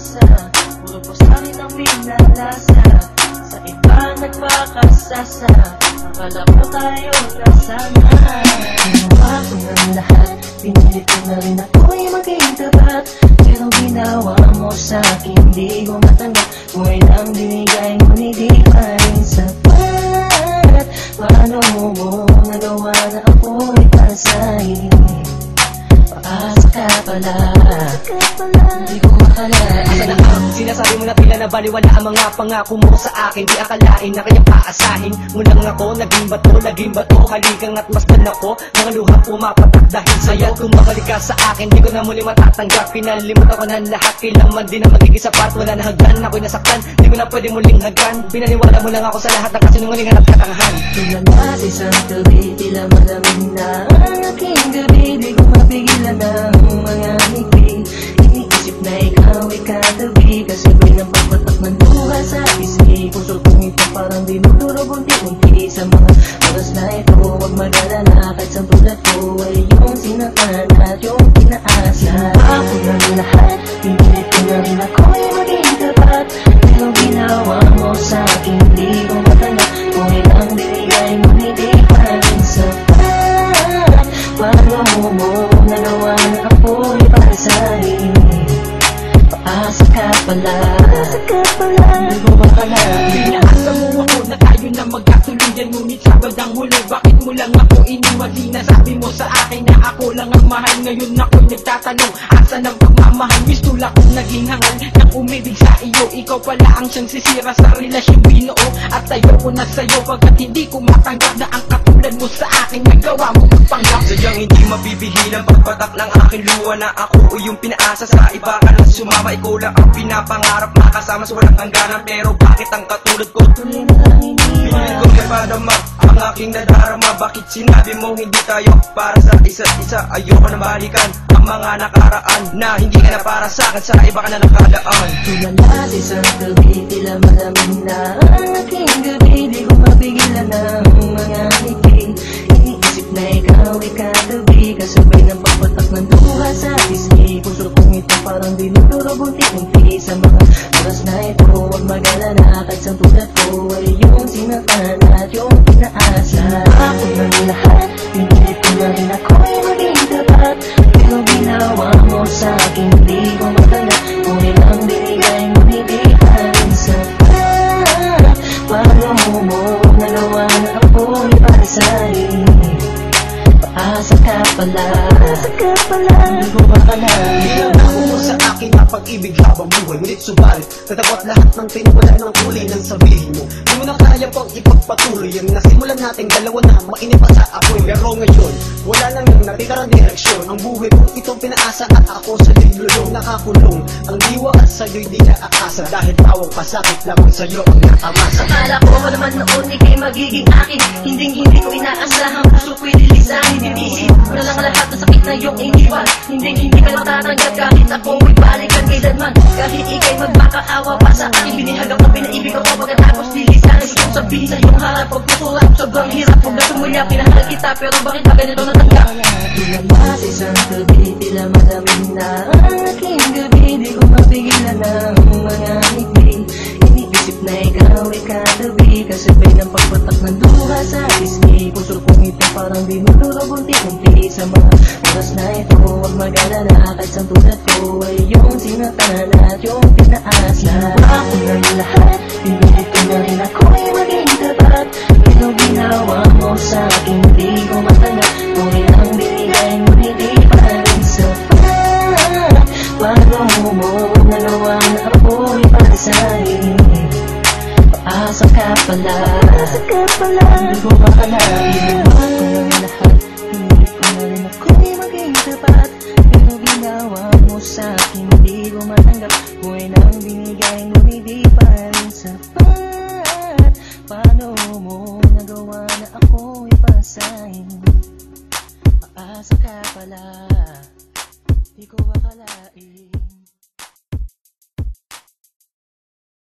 umasa, puro pa sa'kin ang pinalasa. Sa iba nagpakasasa, akala ko tayo na sana. Ginawa ko ng lahat, pinilit ko na rin ako'y maging tapat. Pero ginawa mo sa'kin, di ko matanggap. Buhay lang binigay mo, hindi pa rin sapat. Paano mo nagawa na ako'y pasahin? Paasa ka pala, di ko makalain. Asa na ang sinasabi mo na tila na baliwala ang mga pangako mo sa akin? Di akalain na kaya paasahin mo lang ako. Naging bato, haligang at masdan ako. Mga luha pumapatak dahil sa'yo. Kung mabalik ka sa akin, di ko na muli matatanggap. Pinalimutan ko ng lahat, kailangan din na magiging sapat. Wala na hagdan, ako'y nasaktan, di ko na pwede muling hagdan. Pinaniwala mo lang ako sa lahat ng kasinungalingan at katangahan. Tumalas isang gabi, tila malamig na ang aking gabi. Di ko mapigilan ng mga ngiti. Iniisip na ikaw ay katabi, kasabay ng pagpatak ng luha sa isip. Puso kong ito parang dinudurog unti-unti. Sa mga oras na ito, huwag mag-alala, kahit sa tulad ko ay yung sinatan at yung pinaasa. Ako ng lahat, pinilit ko na rin ako'y maging tapat. Pero ginawa mo sa'kin, di ko matanggap. Kung ilang binigay mo, hindi pa rin sapat. Paano mo nagawa na ako'y pasahin? Paasa ka pala, di ko makalain. Pinaasa mo ako na tayo na magkatuluyan, ngunit sa bandang huli, bakit mo lang ako iniwan? Sinasabi mo sa akin na ako lang ang mahal. Ngayon ako'y nagtatanong, asa ng pagmamahal? Mistula kong naging hangal ng umibig sa iyo. Ikaw pala ang siyang sisira sa relasyong binuo. At ayoko na sa'yo pagkat hindi ko matanggap na ang katulad mo sa akin nagawa mo magpanggap. Sadyang hindi mapipigil ang pagpatak ng aking luha na ako yung pinaasa sa iba ka na sumama. Ikaw lang ang pinapangarap, makasama sa walang hangganan. Pero bakit ang katulad ko tuloy na lang iniwan? pinilit ko kapadama ang aking nadarama. Bakit sinabi mo hindi tayo para sa isa't isa? Ayoko na balikan ang mga nakaraan na hindi ka na para sa akin, sa iba ka na nakalaan. Tumalas isang gabi, tila malamig na ang aking gabi. Di ko mapigilan ng mga ngiti. Iniisip na ikaw ay katabi, kasabay ng pagpatak ng luha sa isip. Puso kong ito parang dinudurog unti-unti. Sa mga oras na ito, huwag mag-alala, kahit sa tulad ko ay yung sinatan at yung pinaasa. Ako ng lahat, pinilit ko na rin ako'y maging tapat. Pero ginawa mo sa'kin, di ko matanggap. Kung ilang binigay mo, hindi pa rin sapat. Paano mo nagawa na ako'y pasahin? Paasa ka pala, di ko makalain. Ako mo sa akin na pag-ibig habang buhay, ngunit subalit tatagwat lahat ng tinwala ng kulay ng sabihin mo. Di mo na kaya pang ipagpatuloy ang nasimulan natin dalawa na mainip pa sa apoy. Pero ngayon, wala nang natitirang direksyon. Ang buhay mo itong pinaasa at ako sa liglulong nakakulong. Ang diwa at sa'yo'y di naakasa, dahil tawang pasakit lamang sa'yo ang nakamasa. Akala ko naman noon ika'y magiging akin, hindi ko inaasahan, puso ko'y lilisanin. Iniisip ko na lang lahat ng sakit na iyong iniwan. Hindi ka matatanggap kahit ako'y balikan kailanman. Kahit ika'y magmakaawa pa sa akin, binihagap na pinaibig ako pagkatapos lilisanin. Gusto sabihin sa iyong harap, huwag kusulap, sobrang hirap. Huwag na tumulya, pinahal kita, pero bakit ba ganito natanggap? Tumalas isang gabi, tila malamig na ang aking gabi. Di ko mapigilan ng mga ngiti. Iniisip na ikaw ay katabi, kasabay ng pagpatak ng luha sa isip. Puso kong ito parang dinudurog unti-unti. Sa mga oras na ito, huwag mag-alala, kahit sa tulad ko ay yung sinatan at yung pinaasa. Ako ng lahat, pinilit ko na rin ako'y maging tapat. Pero ginawa mo sa'kin, di ko matanggap. Kung ilang binigay mo, hindi pa rin sapat. Paano mo nagawa na ako'y pasahin? Paasa ka pala, di ko makalain. Ako ng lahat, pinilit ko na rin ako'y maging tapat. Pero ginawa mo sa'kin, di ko matanggap. Kung ilang binigay mo, hindi pa rin sapat. Paano mo nagawa na ako'y pasahin? Paasa ka pala, di ko akalain.